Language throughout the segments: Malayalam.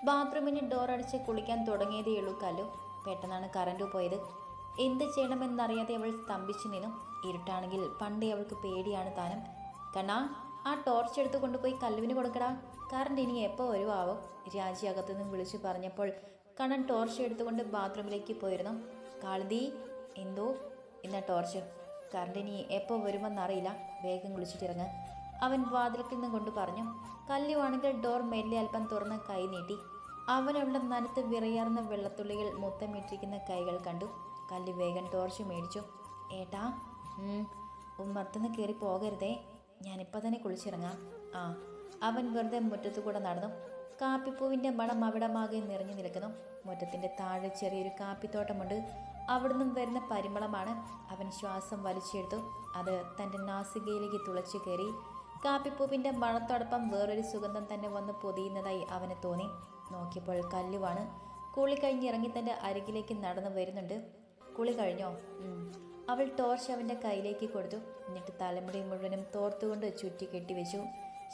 ബാത്റൂമിന് ഡോർ അടിച്ച് കുളിക്കാൻ തുടങ്ങിയതേയുള്ളൂ കല്ലു. പെട്ടെന്നാണ് കറണ്ട് പോയത്. എന്ത് ചെയ്യണമെന്നറിയാതെ അവൾ സ്തംഭിച്ചു നിന്നു. ഇരുട്ടാണെങ്കിൽ പണ്ടേ അവൾക്ക് പേടിയാണ് താനും. കണ്ണാ, ആ ടോർച്ച് എടുത്ത് കൊണ്ടുപോയി കല്ലുവിന് കൊടുക്കടാ. കറണ്ട് ഇനി എപ്പോൾ വരുവാവോ? രാജി അകത്തുനിന്നും വിളിച്ചു പറഞ്ഞപ്പോൾ കണ്ണൻ ടോർച്ച് എടുത്തുകൊണ്ട് ബാത്റൂമിലേക്ക് പോയിരുന്നു. കാളിന്തി, എന്തോ? ഇന്ന ടോർച്ച്. കറണ്ട് ഇനി എപ്പോൾ വരുമെന്നറിയില്ല, വേഗം കുളിച്ചിട്ടിറങ്ങ്. അവൻ വാതിൽക്കിൽ നിന്ന് കൊണ്ട് പറഞ്ഞു. കല്ലുവാണെങ്കിൽ ഡോർ മെല്ലെ അല്പം തുറന്ന് കൈ നീട്ടി. അവൻ അവളുടെ നനുത്ത് വിറയാർന്ന വെള്ളത്തുള്ളികൾ മുത്തമിട്ടിരിക്കുന്ന കൈകൾ കണ്ടു. കല്ല് വേഗം ടോർച്ച് മേടിച്ചു. ഏട്ടാ, ഉമ്മർത്തുനിന്ന് കയറി പോകരുതേ, ഞാനിപ്പോൾ തന്നെ കുളിച്ചിറങ്ങാം. ആ. അവൻ വെറുതെ മുറ്റത്തുകൂടെ നടന്നു. കാപ്പിപ്പൂവിൻ്റെ മണം അവിടമാകെ നിറഞ്ഞു നിൽക്കുന്നു. മുറ്റത്തിൻ്റെ താഴെ ചെറിയൊരു കാപ്പിത്തോട്ടമുണ്ട്. അവിടുന്ന് വരുന്ന പരിമളമാണ്. അവൻ ശ്വാസം വലിച്ചെടുത്തു. അത് തൻ്റെ നാസികയിലേക്ക് തുളച്ചു കയറി. കാപ്പിപ്പൂവിൻ്റെ മണത്തോടൊപ്പം വേറൊരു സുഗന്ധം തന്നെ വന്ന് പൊതിയുന്നതായി അവന് തോന്നി. നോക്കിയപ്പോൾ കല്ലുവാണ്. കുളി കഴിഞ്ഞിറങ്ങി തൻ്റെ അരികിലേക്ക് നടന്നു വരുന്നുണ്ട്. കുളി കഴിഞ്ഞോ? അവൾ ടോർച്ച് അവൻ്റെ കയ്യിലേക്ക് കൊടുത്തു. എന്നിട്ട് തലമുടി മുഴുവനും തോർത്തുകൊണ്ട് ചുറ്റി കെട്ടിവെച്ചു.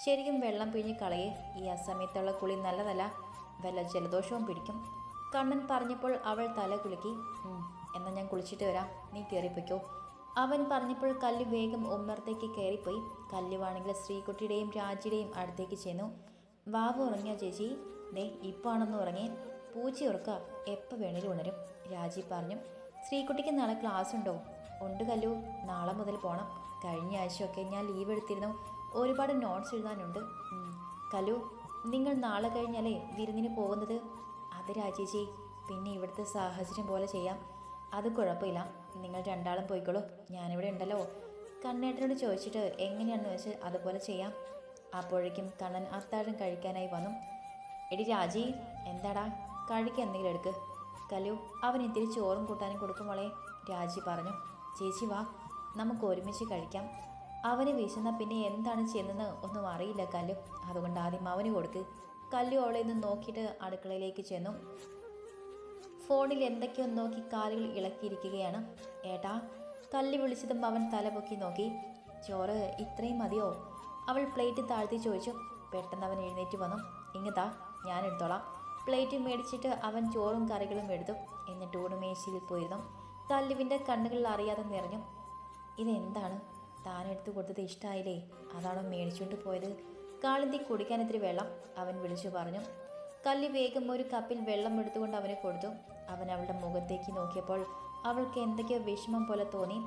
ശരിക്കും വെള്ളം പിഴിഞ്ഞ് കളയേ, ഈ അസമയത്തുള്ള കുളി നല്ലതല്ല, വല്ല ജലദോഷവും പിടിക്കും. കണ്ണൻ പറഞ്ഞപ്പോൾ അവൾ തല കുലുക്കി. എന്നാൽ ഞാൻ കുളിച്ചിട്ട് വരാം, നീ കയറിപ്പോയ്ക്കോ. അവൻ പറഞ്ഞപ്പോൾ കല്ലു വേഗം ഉമ്മറത്തേക്ക് കയറിപ്പോയി. കല്ലുവാണെങ്കിൽ ശ്രീകുട്ടിയുടെയും രാജിയുടെയും അടുത്തേക്ക് ചെന്നു. വാവ് ഉറങ്ങിയോ ചേച്ചി? ദേ ഇപ്പോൾ ആണെന്ന് ഉറങ്ങി. പൂച്ച ഉറക്കുക, എപ്പോൾ വേണേലും ഉണരും, രാജി പറഞ്ഞു. ശ്രീകുട്ടിക്ക് നാളെ ക്ലാസ് ഉണ്ടോ? ഉണ്ട് കല്ലു, നാളെ മുതൽ പോകണം. കഴിഞ്ഞ ആഴ്ചയൊക്കെ ഞാൻ ലീവ് എടുത്തിരുന്നു, ഒരുപാട് നോട്ട്സ് എഴുതാനുണ്ട്. കല്ലു, നിങ്ങൾ നാളെ കഴിഞ്ഞാലേ വിരുന്നിന് പോകുന്നത്? അത് രാജേച്ചി, പിന്നെ ഇവിടുത്തെ സാഹചര്യം പോലെ ചെയ്യാം. അത് കുഴപ്പമില്ല, നിങ്ങൾ രണ്ടാളും പോയിക്കോളൂ, ഞാനിവിടെ ഉണ്ടല്ലോ. കണ്ണേട്ടനോട് ചോദിച്ചിട്ട് എങ്ങനെയാണെന്ന് വെച്ച് അതുപോലെ ചെയ്യാം. അപ്പോഴേക്കും കണ്ണൻ അത്താഴം കഴിക്കാനായി വന്നു. എടി രാജി, എന്താടാ? കഴിക്കാൻ എന്തെങ്കിലും എടുക്ക്. കല്ലു, അവൻ ഇത്തിരി ചോറും കൂട്ടാനും കൊടുക്കുമോളെ, രാജി പറഞ്ഞു. ചേച്ചി വാ, നമുക്ക് ഒരുമിച്ച് കഴിക്കാം. അവന് വിശന്ന പിന്നെ എന്താണ് ചെയ്യുന്നതെന്ന് ഒന്നും അറിയില്ല കല്ലു, അതുകൊണ്ട് ആദ്യം അവന് കൊടുക്ക്. കല്ലു അവളെ നിന്ന് നോക്കിയിട്ട് അടുക്കളയിലേക്ക് ചെന്നു. ഫോണിൽ എന്തൊക്കെയോ നോക്കി കാലുകൾ ഇളക്കിയിരിക്കുകയാണ്. ഏട്ടാ, കല്ലു വിളിച്ചതും അവൻ തലപൊക്കി നോക്കി. ചോറ് ഇത്രയും മതിയോ? അവൾ പ്ലേറ്റ് താഴ്ത്തി ചോദിച്ചു. പെട്ടെന്ന് അവൻ എഴുന്നേറ്റ് വന്നു. ഇങ്ങതാ, ഞാൻ എടുത്തോളാം. പ്ലേറ്റ് മേടിച്ചിട്ട് അവൻ ചോറും കറികളും എടുത്തു. എന്നിട്ട് ഊണുമേശയിൽ പോയിരുന്നു. കല്ലുവിൻ്റെ കണ്ണുകളിൽ അറിയാതെ നിറഞ്ഞു. ഇതെന്താണ്? താനെടുത്ത് കൊടുത്തത് ഇഷ്ടമായില്ലേ? അതാണോ മേടിച്ചുകൊണ്ട് പോയത്? കാളിന്തി, കുടിക്കാൻ ഇത്തിരി വെള്ളം, അവൻ വിളിച്ചു പറഞ്ഞു. കല്ലു വേഗം ഒരു കപ്പിൽ വെള്ളം എടുത്തുകൊണ്ട് അവന് കൊടുത്തു. അവൻ അവളുടെ മുഖത്തേക്ക് നോക്കിയപ്പോൾ അവൾക്ക് എന്തൊക്കെയോ വിഷമം പോലെ തോന്നി.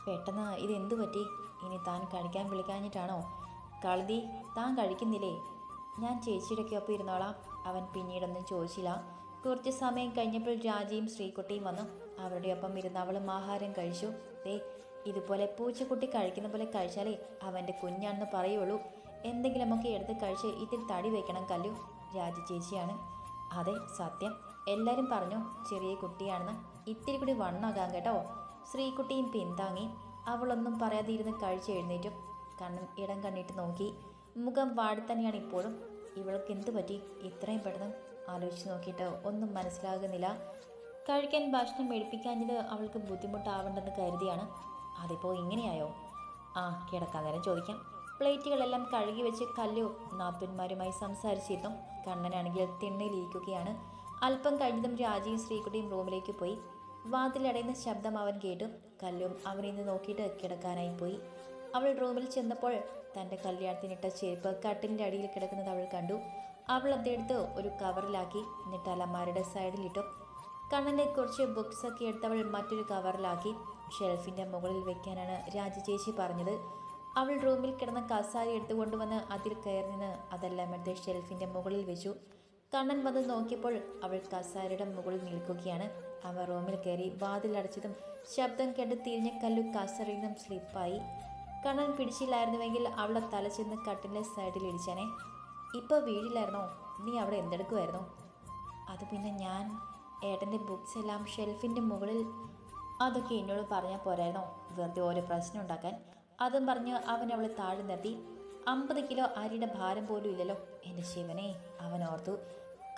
പെട്ടെന്ന് ഇതെന്തു പറ്റി? ഇനി താൻ കഴിക്കാൻ വിളിക്കാഞ്ഞിട്ടാണോ? കാളിന്തി, താൻ കഴിക്കുന്നില്ലേ? ഞാൻ ചേച്ചിയുടെയൊക്കെ ഒപ്പം ഇരുന്നോളാം, അവൻ പിന്നീടൊന്നും ചോദിച്ചില്ല. കുറച്ച് സമയം കഴിഞ്ഞപ്പോൾ രാജിയും ശ്രീകുട്ടിയും വന്നു. അവരുടെ ഒപ്പം ഇരുന്ന് അവളും ആഹാരം കഴിച്ചു. ഇതുപോലെ പൂച്ചക്കുട്ടി കഴിക്കുന്ന പോലെ കഴിച്ചാലേ അവൻ്റെ കുഞ്ഞാണെന്ന് പറയുള്ളൂ. എന്തെങ്കിലുമൊക്കെ എടുത്ത് കഴിച്ച് ഇത്തിരി തടി വയ്ക്കണം കല്ലു, രാജി ചേച്ചിയാണ്. അതെ സത്യം, എല്ലാവരും പറഞ്ഞു ചെറിയ കുട്ടിയാണെന്ന്. ഇത്തിരി കൂടി വണ്ണാകാം കേട്ടോ. ശ്രീകുട്ടിയും പിന്താങ്ങി. അവളൊന്നും പറയാതെ ഇരുന്ന് കഴിച്ച് എഴുന്നേറ്റു. കണ്ണൻ ഇടം കണ്ണിട്ട് നോക്കി. മുഖം വാടി തന്നെയാണ് ഇപ്പോഴും. ഇവൾക്ക് എന്തു പറ്റി ഇത്രയും പെട്ടെന്ന്? ആലോചിച്ച് നോക്കിയിട്ട് ഒന്നും മനസ്സിലാകുന്നില്ല. കഴിക്കാൻ ഭക്ഷണം എടുപ്പിക്കാഞ്ഞത് അവൾക്ക് ബുദ്ധിമുട്ടാവണ്ടെന്ന് കരുതിയാണ്. അതിപ്പോൾ ഇങ്ങനെയായോ? ആ, കിടക്കാൻ നേരം ചോദിക്കാം. പ്ലേറ്റുകളെല്ലാം കഴുകി വെച്ച് കല്ലു നാത്തൂന്മാരുമായി സംസാരിച്ചിരുന്നു. കണ്ണനാണെങ്കിൽ തിണ്ണയിലിരിക്കുകയാണ്. അല്പം കഴിഞ്ഞതും രാജിയും ശ്രീകുട്ടിയും റൂമിലേക്ക് പോയി. വാതിലടയുന്ന ശബ്ദം അവൻ കേട്ടു. കല്ലും അവനെ നിന്ന് നോക്കിയിട്ട് കിടക്കാനായി പോയി. അവൾ റൂമിൽ ചെന്നപ്പോൾ തൻ്റെ കല്യാണത്തിനിട്ട ചെരുപ്പ് കട്ടിലിൻ്റെ അടിയിൽ കിടക്കുന്നത് അവൾ കണ്ടു. അവൾ അതെടുത്ത് ഒരു കവറിലാക്കി. എന്നിട്ട് അലമാരയുടെ സൈഡിലിട്ടു. കണ്ണൻ്റെ കുറച്ച് ബുക്സൊക്കെ എടുത്തവൾ മറ്റൊരു കവറിലാക്കി. ഷെൽഫിൻ്റെ മുകളിൽ വെക്കാനാണ് രാജി ചേച്ചി പറഞ്ഞത്. അവൾ റൂമിൽ കിടന്ന കസാര എടുത്തുകൊണ്ടുവന്ന് അതിൽ കയറി നിന്ന് അതെല്ലാം എടുത്ത് ഷെൽഫിൻ്റെ മുകളിൽ വെച്ചു. കണ്ണൻ വന്ന് നോക്കിയപ്പോൾ അവൾ കസാരയുടെ മുകളിൽ നിൽക്കുകയാണ്. അവൻ റൂമിൽ കയറി വാതിലടച്ചതും ശബ്ദം കേട്ട് തിരിഞ്ഞ കല്ലു കസാരയിൽ നിന്നും സ്ലിപ്പായി. കണ്ണൻ പിടിച്ചില്ലായിരുന്നുവെങ്കിൽ അവളെ തല ചെന്ന് കട്ടിലെ സൈഡിൽ ഇടിച്ചാനെ. ഇപ്പോൾ വീടില്ലായിരുന്നോ? നീ അവിടെ എന്തെടുക്കുമായിരുന്നു? അത് പിന്നെ ഞാൻ ഏട്ടൻ്റെ ബുക്സ് എല്ലാം ഷെൽഫിൻ്റെ മുകളിൽ. അതൊക്കെ എന്നോട് പറഞ്ഞാൽ പോരായിരുന്നോ, വെറുതെ ഓരോ പ്രശ്നം ഉണ്ടാക്കാൻ? അതും പറഞ്ഞ് അവൻ അവളെ താഴെ നിർത്തി. 50 കിലോ അരിയുടെ ഭാരം പോലും ഇല്ലല്ലോ എൻ്റെ ശിവനെ, അവൻ ഓർത്തു.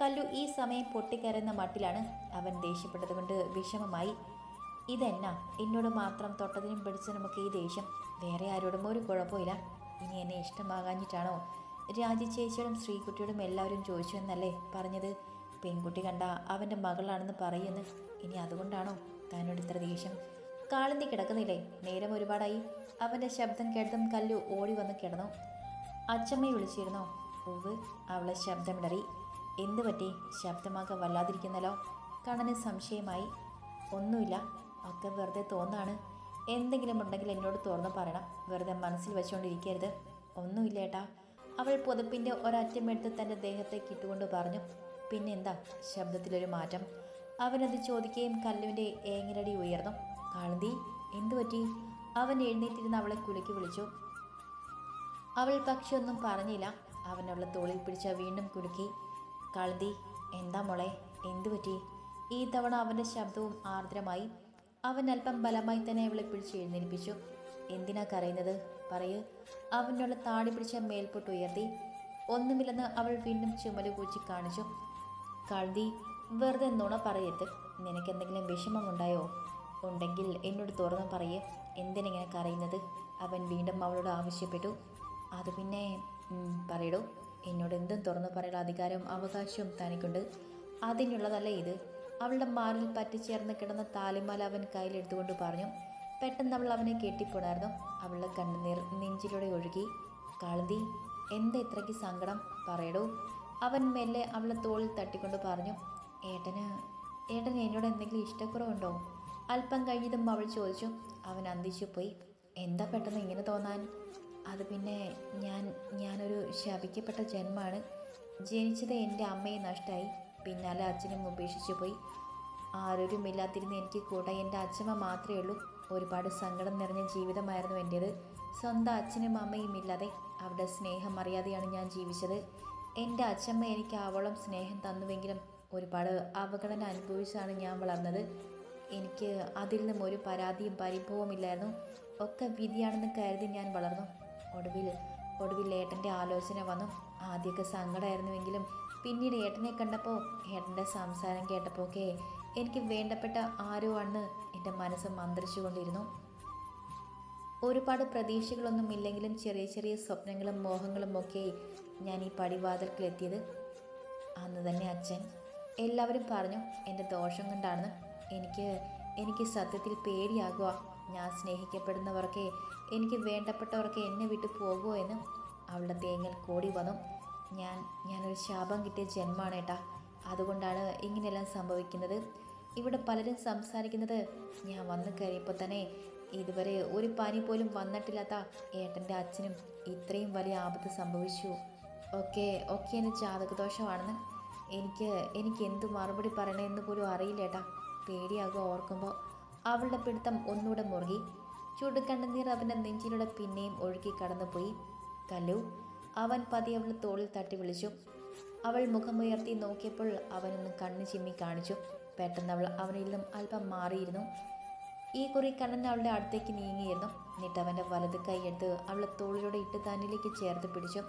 കല്ലു ഈ സമയം പൊട്ടിക്കരയുന്ന മട്ടിലാണ്. അവൻ ദേഷ്യപ്പെട്ടതുകൊണ്ട് വിഷമമായി. ഇതെന്നാ എന്നോട് മാത്രം തൊട്ടതിനും പിടിച്ചതിനുമൊക്കെ ഈ ദേഷ്യം? വേറെ ആരോടും ഒരു കുഴപ്പമില്ല. ഇനി എന്നെ ഇഷ്ടമാകാഞ്ഞിട്ടാണോ? രാജി ചേച്ചിയോടും ശ്രീകുട്ടിയോടും എല്ലാവരും ചോദിച്ചു എന്നല്ലേ പറഞ്ഞത്? പെൺകുട്ടി കണ്ട അവൻ്റെ മകളാണെന്ന് പറയുമെന്ന്. ഇനി അതുകൊണ്ടാണോ താനോട് ഇത്ര ദേഷ്യം? കാളിന്തി കിടക്കുന്നില്ലേ? നേരം ഒരുപാടായി. അവൻ്റെ ശബ്ദം കേട്ടതും കല്ലു ഓടി വന്ന് കിടന്നു. അച്ചമ്മയെ വിളിച്ചിരുന്നോ? ഉവ്. അവളെ ശബ്ദമിടറി. എന്തു പറ്റി? ശബ്ദമാകെ വല്ലാതിരിക്കുന്നല്ലോ. കണ്ണന് സംശയമായി. ഒന്നുമില്ല, ഒക്കെ വെറുതെ തോന്നാണ്. എന്തെങ്കിലും ഉണ്ടെങ്കിൽ എന്നോട് തുറന്നു പറയണം. വെറുതെ മനസ്സിൽ വെച്ചുകൊണ്ടിരിക്കരുത്. ഒന്നുമില്ല ഏട്ടാ. അവൾ പുതപ്പിൻ്റെ ഒരറ്റമെടുത്ത് തൻ്റെ ദേഹത്തേക്ക് ഇട്ടുകൊണ്ട് പറഞ്ഞു. പിന്നെന്താ? ശബ്ദത്തിലൊരു മാറ്റം. അവനത് ചോദിക്കുകയും കല്ലുവിൻ്റെ ഏങ്ങലടി ഉയർന്നു. കാളന്തി, എന്തു പറ്റി? അവൻ എഴുന്നേറ്റിരുന്ന് അവളെ കുലുക്കി വിളിച്ചു. അവൾ പക്ഷെ ഒന്നും പറഞ്ഞില്ല. അവനുള്ള തോളിൽ പിടിച്ച വീണ്ടും കുലുക്കി. കാളന്തി, എന്താ മോളെ? എന്തു പറ്റി? ഈ തവണ അവൻ്റെ ശബ്ദവും ആർദ്രമായി. അവൻ അല്പം ബലമായി തന്നെ അവളെ പിടിച്ച് എഴുന്നേൽപ്പിച്ചു. എന്തിനാ കരയുന്നത്? പറയ്. അവനുള്ള താടി പിടിച്ച മേൽപോട്ട് ഉയർത്തി. ഒന്നുമില്ലെന്ന് അവൾ വീണ്ടും ചുമല് കൂച്ചി കാണിച്ചു. കാളന്തി, വെറുതെ നുണ പറയരുത്. നിനക്കെന്തെങ്കിലും വിഷമമുണ്ടായോ? ഉണ്ടെങ്കിൽ എന്നോട് തുറന്നു പറയേ. എന്തിനിങ്ങനെ കരയുന്നത്? അവൻ വീണ്ടും അവളോട് ആവശ്യപ്പെട്ടു. അത് പിന്നെ പറയടോ. എന്നോട് എന്തും തുറന്നു പറയാനുള്ള അധികാരവും അവകാശവും തനിക്കുണ്ട്. അതിനുള്ളതല്ലേ ഇത്? അവളുടെ മാറിൽ പറ്റിച്ചേർന്ന് കിടന്ന താലിമാല അവൻ കയ്യിലെടുത്തുകൊണ്ട് പറഞ്ഞു. പെട്ടെന്ന് അവൾ അവനെ കെട്ടിപ്പുണർന്നു. അവളുടെ കണ്ണുനീർ നെഞ്ചിലൂടെ ഒഴുകി. കാളന്തി, എന്താ ഇത്രയ്ക്ക് സങ്കടം? പറയടോ. അവൻ മെല്ലെ അവളെ തോളിൽ തട്ടിക്കൊണ്ട് പറഞ്ഞു. ഏട്ടന് എന്നോട് എന്തെങ്കിലും ഇഷ്ടക്കുറവുണ്ടോ? അല്പം കഴിഞ്ഞതും അവൾ ചോദിച്ചു. അവൻ അന്തിച്ചു പോയി. എന്താ പെട്ടെന്ന് ഇങ്ങനെ തോന്നാൻ? അത് പിന്നെ ഞാനൊരു ശപിക്കപ്പെട്ട ജന്മമാണ്. ജനിച്ചത് എൻ്റെ അമ്മയെ നഷ്ടമായി. പിന്നാലെ അച്ഛനും ഉപേക്ഷിച്ചു പോയി. ആരോരുമില്ലാതിരുന്ന് എനിക്ക് കൂടെ എൻ്റെ അച്ഛമ്മ മാത്രമേ ഉള്ളൂ. ഒരുപാട് സങ്കടം നിറഞ്ഞ ജീവിതമായിരുന്നു എൻ്റേത്. സ്വന്തം അച്ഛനും അമ്മയും ഇല്ലാതെ അവരുടെ സ്നേഹം അറിയാതെയാണ് ഞാൻ ജീവിച്ചത്. എൻ്റെ അച്ഛമ്മ എനിക്ക് ആവോളം സ്നേഹം തന്നുവെങ്കിലും ഒരുപാട് അവഗണന അനുഭവിച്ചാണ് ഞാൻ വളർന്നത്. എനിക്ക് അതിൽ നിന്നും ഒരു പരാതിയും പരിഭവവും ഇല്ലായിരുന്നു. ഒക്കെ വിധിയാണെന്ന് കരുതി ഞാൻ വളർന്നു. ഒടുവിൽ ഏട്ടൻ്റെ ആലോചന വന്നു. ആദ്യമൊക്കെ സങ്കടമായിരുന്നുവെങ്കിലും പിന്നീട് ഏട്ടനെ കണ്ടപ്പോൾ, ഏട്ടൻ്റെ സംസാരം കേട്ടപ്പോൾ ഒക്കെ എനിക്ക് വേണ്ടപ്പെട്ട ആരോ ആണ് എൻ്റെ മനസ്സ് മന്ത്രിച്ചു കൊണ്ടിരുന്നു. ഒരുപാട് പ്രതീക്ഷകളൊന്നും ഇല്ലെങ്കിലും ചെറിയ ചെറിയ സ്വപ്നങ്ങളും മോഹങ്ങളും ഒക്കെ ഞാൻ ഈ പടിവാതിൽക്കിലെത്തിയത്. അന്ന് തന്നെ അച്ഛൻ എല്ലാവരും പറഞ്ഞു എൻ്റെ ദോഷം കൊണ്ടാണെന്ന്. എനിക്ക് സത്യത്തിൽ പേടിയാകുക. ഞാൻ സ്നേഹിക്കപ്പെടുന്നവർക്ക്, എനിക്ക് വേണ്ടപ്പെട്ടവർക്ക് എന്നെ വിട്ടു പോകുമോ എന്ന്. അവളുടെ തേങ്ങൽ കൂടി വന്നു. ഞാനൊരു ശാപം കിട്ടിയ ജന്മമാണ് ഏട്ടാ. അതുകൊണ്ടാണ് ഇങ്ങനെയെല്ലാം സംഭവിക്കുന്നത്. ഇവിടെ പലരും സംസാരിക്കുന്നത് ഞാൻ വന്നു കയറിയപ്പോൾ തന്നെ ഇതുവരെ ഒരു പനി പോലും വന്നിട്ടില്ലാത്ത ഏട്ടൻ്റെ അച്ഛനും ഇത്രയും വലിയ ആപത്ത് സംഭവിച്ചു. ഒക്കെ എൻ്റെ ജാതകദോഷമാണെന്ന്. എനിക്ക് എന്തു മറുപടി പറയണമെന്ന് പോലും അറിയില്ല ഏട്ടാ. പേടിയാകുക ഓർക്കുമ്പോൾ. അവളുടെ പിടുത്തം ഒന്നുകൂടെ മുറുകി. ചുടുകണ്ണുനീർ അവൻ്റെ നെഞ്ചിലൂടെ പിന്നെയും ഒഴുകി കടന്നുപോയി. കല്ലു, അവൻ പതി അവൾ തോളിൽ തട്ടി വിളിച്ചു. അവൾ മുഖമുയർത്തി നോക്കിയപ്പോൾ അവനൊന്ന് കണ്ണു ചിമ്മി കാണിച്ചു. പെട്ടെന്ന് അവൾ അവനിൽ നിന്നും അല്പം മാറിയിരുന്നു. ഈ കുറി കണ്ണൻ അവളുടെ അടുത്തേക്ക് നീങ്ങിയിരുന്നു. എന്നിട്ട് അവൻ്റെ വലത് കൈയെടുത്ത് അവളെ തോളിലൂടെ ഇട്ട് തന്നിലേക്ക് ചേർത്ത് പിടിച്ചു.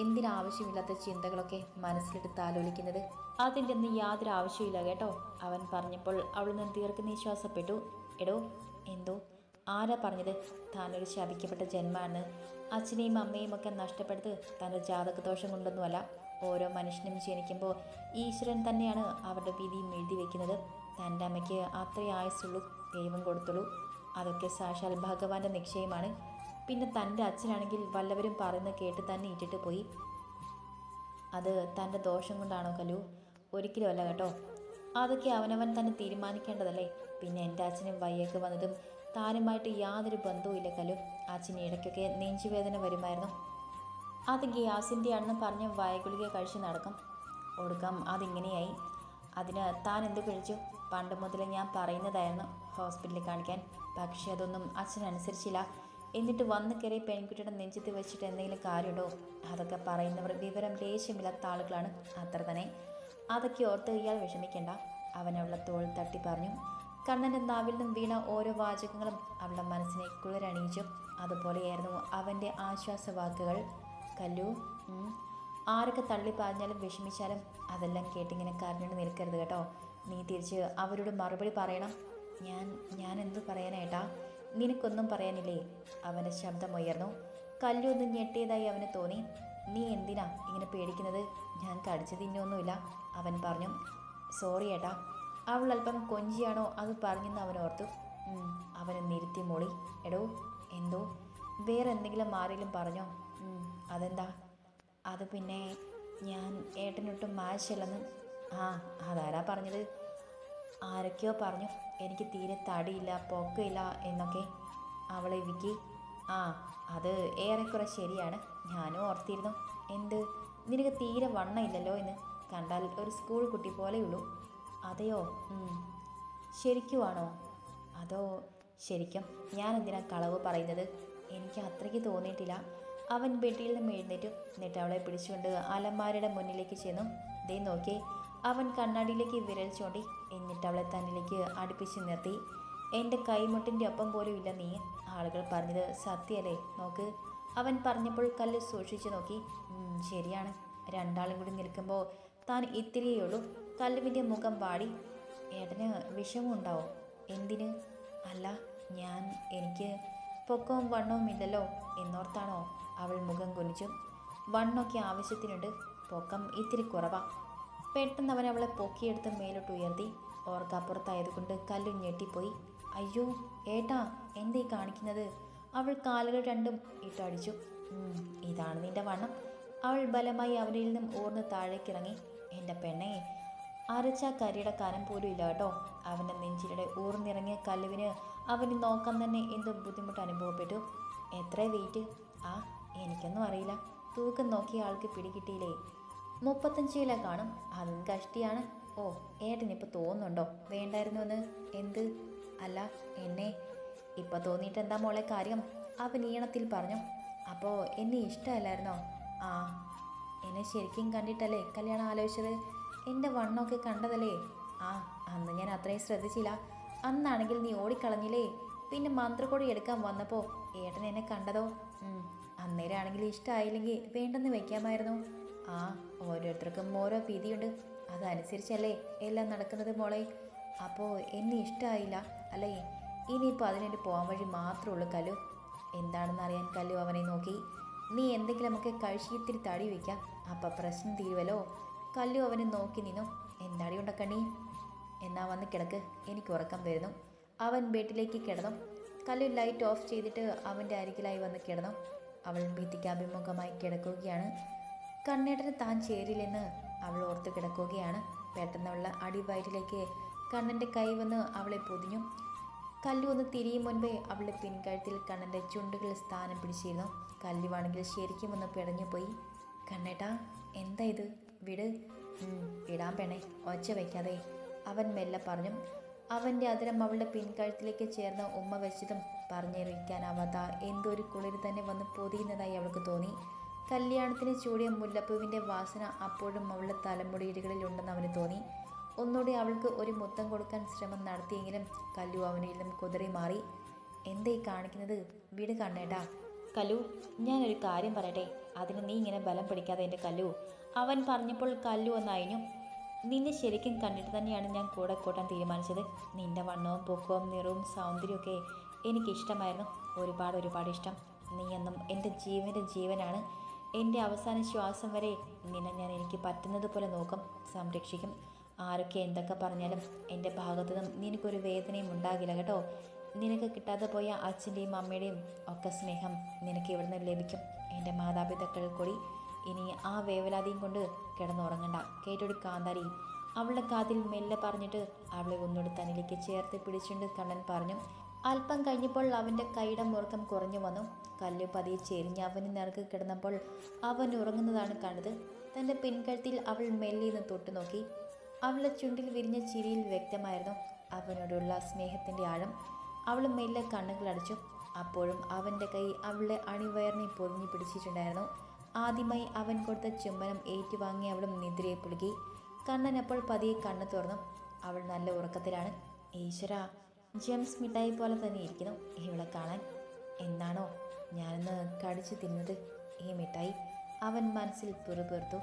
എന്തിനാവശ്യമില്ലാത്ത ചിന്തകളൊക്കെ മനസ്സിലിട്ട് താലോലിക്കുന്നത്? അതിൻ്റെ ഒന്നും യാതൊരു ആവശ്യമില്ല കേട്ടോ, അവൻ പറഞ്ഞപ്പോൾ അവൾ നിന്ന് ദീർഘനിശ്വാസപ്പെട്ടു. എടോ, എന്തോ? ആരാ പറഞ്ഞത് താനൊരു ശപിക്കപ്പെട്ട ജന്മമാണ്? അച്ഛനെയും അമ്മയും ഒക്കെ നഷ്ടപ്പെടുത്ത് തൻ്റെ ജാതകദോഷം കൊണ്ടൊന്നുമല്ല. ഓരോ മനുഷ്യനും ജനിക്കുമ്പോൾ ഈശ്വരൻ തന്നെയാണ് അവരുടെ വിധിയും എഴുതി വയ്ക്കുന്നത്. തൻ്റെ അമ്മയ്ക്ക് അത്രേ ആയുസുള്ളൂ, ദൈവം കൊടുത്തുള്ളൂ. അതൊക്കെ സാക്ഷാൽ ഭഗവാന്റെ നിശ്ചയമാണ്. പിന്നെ തൻ്റെ അച്ഛനാണെങ്കിൽ വല്ലവരും പറയുന്നത് കേട്ട് തന്നെ ഇട്ടിട്ട് പോയി. അത് തൻ്റെ ദോഷം കൊണ്ടാണോ കല്ലു? ഒരിക്കലും അല്ല കേട്ടോ. അതൊക്കെ അവനവൻ തന്നെ തീരുമാനിക്കേണ്ടതല്ലേ. പിന്നെ എൻ്റെ അച്ഛന് വയ്യൊക്കെ വന്നതും താനുമായിട്ട് യാതൊരു ബന്ധവും ഇല്ല കല്ലു. അച്ഛന് ഇടയ്ക്കൊക്കെ നെഞ്ചുവേദന വരുമായിരുന്നു. അത് ഗ്യാസിൻ്റെ ആണെന്ന് പറഞ്ഞ് വയഗുളിക കഴിച്ച് നടക്കും. ഒടുക്കം അതിങ്ങനെയായി. അതിന് താൻ എന്ത് കഴിച്ചു? പണ്ട് മുതൽ ഞാൻ പറയുന്നതായിരുന്നു ഹോസ്പിറ്റലിൽ കാണിക്കാൻ. പക്ഷേ അതൊന്നും അച്ഛനനുസരിച്ചില്ല. എന്നിട്ട് വന്ന് കയറി പെൺകുട്ടിയുടെ നെഞ്ചത്ത് വെച്ചിട്ട് എന്തെങ്കിലും കാര്യമുണ്ടോ? അതൊക്കെ പറയുന്നവർ വിവരം ലേശമില്ലാത്ത ആളുകളാണ്, അത്ര തന്നെ. അതൊക്കെ ഓർത്ത് ഇയാൾ വിഷമിക്കേണ്ട, അവൻ അവളുടെ തോളിൽ തട്ടി പറഞ്ഞു. കണ്ണൻ്റെ നാവിൽ നിന്നും വീണ ഓരോ വാചകങ്ങളും അവളുടെ മനസ്സിനെ കുളിരണിയിച്ചു. അതുപോലെയായിരുന്നു അവൻ്റെ ആശ്വാസവാക്കുകൾ. കല്ലു, ആരൊക്കെ തള്ളി പറഞ്ഞാലും വിഷമിച്ചാലും അതെല്ലാം കേട്ടിങ്ങനെ കരഞ്ഞു നിൽക്കരുത് കേട്ടോ. നീ തിരിച്ച് അവരോട് മറുപടി പറയണം. ഞാൻ എന്തു പറയാനേട്ടാ? നിനക്കൊന്നും പറയാനില്ലേ? അവൻ്റെ ശബ്ദമുയർന്നു. കല്ലു ഒന്ന് ഞെട്ടിയതായി അവന് തോന്നി. നീ എന്തിനാ ഇങ്ങനെ പേടിക്കുന്നത്? ഞാൻ കടിച്ചു തിന്നൊന്നുമില്ല, അവൻ പറഞ്ഞു. സോറി ഏട്ടാ. അവൾ അല്പം കൊഞ്ചിയാണോ അത് പറഞ്ഞെന്ന് അവൻ ഓർത്തു. അവന് നിരുത്തി മൂളി. എടോ എന്തോ? വേറെ എന്തെങ്കിലും ആരെങ്കിലും പറഞ്ഞോ? അതെന്താ? അത് പിന്നെ ഞാൻ ഏട്ടനൊട്ടും മാച്ചല്ലെന്ന്. ആ, അതാരാ പറഞ്ഞത്? ആരൊക്കെയോ പറഞ്ഞു എനിക്ക് തീരെ തടിയില്ല പൊക്കമില്ല എന്നൊക്കെ. അവളെ വിക്കി. ആ, അത് ഏറെക്കുറെ ശരിയാണ്. ഞാനും ഓർത്തിരുന്നു. എന്ത്, നിനക്ക് തീരെ വണ്ണമില്ലല്ലോ എന്ന്? കണ്ടാൽ ഒരു സ്കൂൾ കുട്ടി പോലെയുള്ളൂ. അതെയോ? ശരിക്കുവാണോ? അതോ ശരിക്കും? ഞാൻ എന്തിനാ കളവ് പറയുന്നത്? എനിക്ക് അത്രയ്ക്ക് തോന്നിയിട്ടില്ല. അവൻ ബെഡിൽ നിന്നും എഴുന്നേറ്റു. എന്നിട്ട് അവളെ പിടിച്ചുകൊണ്ട് അലമാരയുടെ മുന്നിലേക്ക് ചെന്നു. ദേ നോക്കിയേ. അവൻ കണ്ണാടിയിലേക്ക് വിരൽ ചൂണ്ടി. എന്നിട്ട് അവളെ തന്നിലേക്ക് അടുപ്പിച്ച് നിർത്തി. എൻ്റെ കൈമുട്ടിൻ്റെ ഒപ്പം പോലും ഇല്ല നീ. ആളുകൾ പറഞ്ഞത് സത്യമല്ലേ? നോക്ക്. അവൻ പറഞ്ഞപ്പോൾ കല്ല് സൂക്ഷിച്ചു നോക്കി. ശരിയാണ്. രണ്ടാളും കൂടി നിൽക്കുമ്പോൾ താൻ ഇത്തിരിയേ ഉള്ളൂ. കല്ലുവിൻ്റെ മുഖം വാടി. ഏട്ടന് വിഷമമുണ്ടാവോ? എന്തിന്? അല്ല, എനിക്ക് പൊക്കവും വണ്ണവും ഇല്ലല്ലോ എന്നോർത്താണോ? അവൾ മുഖം കുനിച്ചു. വണ്ണമൊക്കെ ആവശ്യത്തിനുണ്ട്, പൊക്കം ഇത്തിരി കുറവാ. പെട്ടെന്ന് അവൻ അവളെ പൊക്കിയെടുത്ത് മേലോട്ട് ഉയർത്തി. ഓർക്കാപ്പുറത്തായതുകൊണ്ട് കല്ലു ഞെട്ടിപ്പോയി. അയ്യോ ഏട്ടാ, എന്തേ കാണിക്കുന്നത്? അവൾ കാലുകൾ രണ്ടും ഇട്ടടിച്ചു. ഇതാണ് നിന്റെ വണ്ണം. അവൾ ബലമായി അവനിൽ നിന്നും ഊർന്ന് താഴേക്കിറങ്ങി. എൻ്റെ പെണ്ണേ, അരച്ച കരിയുടെ കനം പോലും ഇല്ല കേട്ടോ. അവൻ്റെ നെഞ്ചിലൂടെ ഊർന്നിറങ്ങിയ കല്ലുവിന് അവന് നോക്കാൻ തന്നെ എന്തോ ബുദ്ധിമുട്ട് അനുഭവപ്പെട്ടു. എത്ര വെയിറ്റ്? ആ, എനിക്കൊന്നും അറിയില്ല. തൂക്കം നോക്കിയ ആൾക്ക് പിടികിട്ടിയില്ലേ? 35 കിലോ കാണും. അതും കഷ്ടിയാണ്. ഓ, ഏട്ടനിപ്പോൾ തോന്നുന്നുണ്ടോ വേണ്ടായിരുന്നു എന്ന്? എന്ത്? അല്ല, എന്നെ. ഇപ്പം തോന്നിയിട്ട് എന്താ മോളെ കാര്യം? അവൻ ഈണത്തിൽ പറഞ്ഞു. അപ്പോൾ എന്നെ ഇഷ്ടമല്ലായിരുന്നോ? ആ, എന്നെ ശരിക്കും കണ്ടിട്ടല്ലേ കല്യാണം ആലോചിച്ചത്? എൻ്റെ വണ്ണമൊക്കെ കണ്ടതല്ലേ? ആ, അന്ന് ഞാൻ അത്രയും ശ്രദ്ധിച്ചില്ല. അന്നാണെങ്കിൽ നീ ഓടിക്കളഞ്ഞില്ലേ? പിന്നെ മന്ത്രക്കൊടി എടുക്കാൻ വന്നപ്പോൾ ഏട്ടൻ എന്നെ കണ്ടതോ? അന്നേരമാണെങ്കിൽ ഇഷ്ടമായില്ലെങ്കിൽ വേണ്ടെന്ന് വയ്ക്കാമായിരുന്നു. ആ, ഓരോരുത്തർക്കും ഓരോ വിധിയുണ്ട്. അതനുസരിച്ചല്ലേ എല്ലാം നടക്കുന്നത് മോളെ. അപ്പോൾ എന്നെ ഇഷ്ടമായില്ല അല്ലേ? ഇനിയിപ്പോൾ അതിനൊരു പോകാൻ വഴി മാത്രമേ ഉള്ളൂ കല്ലു. എന്താണെന്ന് അറിയാൻ കല്ലു അവനെ നോക്കി. നീ എന്തെങ്കിലുമൊക്കെ കഴിച്ച് ഇത്തിരി തടി വയ്ക്കാം, അപ്പം പ്രശ്നം തീരുവല്ലോ. കല്ലു അവനെ നോക്കി നിന്നു. എന്താടി ഉണ്ടക്കണ്ണി? എന്നാ വന്ന് കിടക്ക്, എനിക്ക് ഉറക്കം വരുന്നു. അവൻ ബെഡിലേക്ക് കിടന്നു. കല്ലു ലൈറ്റ് ഓഫ് ചെയ്തിട്ട് അവൻ്റെ അരികിലായി വന്ന് കിടന്നു. അവൾ ഭിത്തിക്ക് അഭിമുഖമായി കിടക്കുകയാണ്. കണ്ണേട്ടന് താൻ ചേരില്ലെന്ന് അവൾ ഓർത്ത് കിടക്കുകയാണ്. പെട്ടെന്നുള്ള അടിവയറ്റിലേക്ക് കണ്ണൻ്റെ കൈ വന്ന് അവളെ പൊതിഞ്ഞു. കല്ലു ഒന്ന് തിരിയും മുൻപേ അവളുടെ പിൻകഴുത്തിൽ കണ്ണൻ്റെ ചുണ്ടുകൾ സ്ഥാനം പിടിച്ചിരുന്നു. കല്ലുവാണെങ്കിൽ ശരിക്കും ഒന്ന് പിടഞ്ഞു പോയി. കണ്ണേട്ടാ, എന്താ ഇത്? വിട്. വിടാൻ പെണ്ണേ, ഒച്ച വയ്ക്കാതെ, അവൻ മെല്ലെ പറഞ്ഞു. അവൻ്റെ അതിരം അവളുടെ പിൻകഴുത്തിലേക്ക് ചേർന്ന് ഉമ്മ വെച്ചതും പറഞ്ഞറിയിക്കാനാവാത്ത എന്തോ ഒരു കുളിർ തന്നെ വന്ന് പൊതിയുന്നതായി അവൾക്ക് തോന്നി. കല്യാണത്തിന് ചൂടിയ മുല്ലപ്പൂവിൻ്റെ വാസന അപ്പോഴും അവളുടെ തലമുടിയിടുകളിലുണ്ടെന്ന് അവന് തോന്നി. ഒന്നുകൂടി അവൾക്ക് ഒരു മുത്തം കൊടുക്കാൻ ശ്രമം നടത്തിയെങ്കിലും കല്ലു അവനിൽ നിന്നും കുതറി മാറി. എന്തേ കാണിക്കുന്നത്? വിട് കണ്ണേട്ടാ. കല്ലു, ഞാനൊരു കാര്യം പറയട്ടെ, അതിന് നീ ഇങ്ങനെ ബലം പിടിക്കാതെ എൻ്റെ കല്ലു. അവൻ പറഞ്ഞപ്പോൾ കല്ലു ഒന്നയഞ്ഞു. നിന്നെ ശരിക്കും കണ്ടിട്ട് തന്നെയാണ് ഞാൻ കൂടെ കൂട്ടാൻ തീരുമാനിച്ചത്. നിന്റെ വണ്ണവും പൊക്കവും നിറവും സൗന്ദര്യമൊക്കെ എനിക്കിഷ്ടമായിരുന്നു. ഒരുപാട് ഇഷ്ടം. നീ എന്നും എൻ്റെ ജീവൻ്റെ ജീവനാണ്. എൻ്റെ അവസാന ശ്വാസം വരെ നിന്നെ ഞാൻ എനിക്ക് പറ്റുന്നത് പോലെ നോക്കും, സംരക്ഷിക്കും. ആരൊക്കെ എന്തൊക്കെ പറഞ്ഞാലും എൻ്റെ ഭാഗത്തു നിന്നും നിനക്കൊരു വേദനയും ഉണ്ടാകില്ല കേട്ടോ. നിനക്ക് കിട്ടാതെ പോയ അച്ഛൻ്റെയും അമ്മയുടെയും ഒക്കെ സ്നേഹം നിനക്ക് ഇവിടുന്ന് ലഭിക്കും. എൻ്റെ മാതാപിതാക്കൾ കൂടി. ഇനി ആ വേവലാതിയും കൊണ്ട് കിടന്നുറങ്ങണ്ട കേട്ടൊരു കാന്താരി. അവളുടെ കാതിൽ മെല്ലെ പറഞ്ഞിട്ട് അവളെ ഒന്നുകൂടി തന്നിലേക്ക് ചേർത്ത് പിടിച്ചുകൊണ്ട് കണ്ണൻ പറഞ്ഞു. അല്പം കഴിഞ്ഞപ്പോൾ അവൻ്റെ കൈയുടെ മുറുക്കം കുറഞ്ഞു വന്നു. കല്ല് പതിയെ ചെരിഞ്ഞ് അവന് നിറക്ക് കിടന്നപ്പോൾ അവൻ ഉറങ്ങുന്നതാണ് കണ്ടത്. തൻ്റെ പിൻകഴുത്തിൽ അവൾ മെല്ലിന്ന് തൊട്ടു നോക്കി. അവളുടെ ചുണ്ടിൽ വിരിഞ്ഞ ചിരിയിൽ വ്യക്തമായിരുന്നു അവനോടുള്ള സ്നേഹത്തിൻ്റെ ആഴം. അവൾ മെല്ലെ കണ്ണുകളടച്ചു. അപ്പോഴും അവൻ്റെ കൈ അവളുടെ അണിവയറിനെ പൊതിഞ്ഞു പിടിച്ചിട്ടുണ്ടായിരുന്നു. ആദ്യമായി അവൻ കൊടുത്ത ചുംബനം ഏറ്റുവാങ്ങി അവളും നിദ്രയെ പുലുകി. കണ്ണൻ അപ്പോൾ പതിയെ കണ്ണു തുറന്നു. അവൾ നല്ല ഉറക്കത്തിലാണ്. ഈശ്വരാ, ജെംസ് മിഠായി പോലെ തന്നെ ഇരിക്കുന്നു ഇവളെ കാണാൻ. എന്നാണോ ഞാനൊന്ന് കടിച്ചു തിന്നത് ഈ മിഠായി? അവൻ മനസ്സിൽ പിറുപിറുത്തു.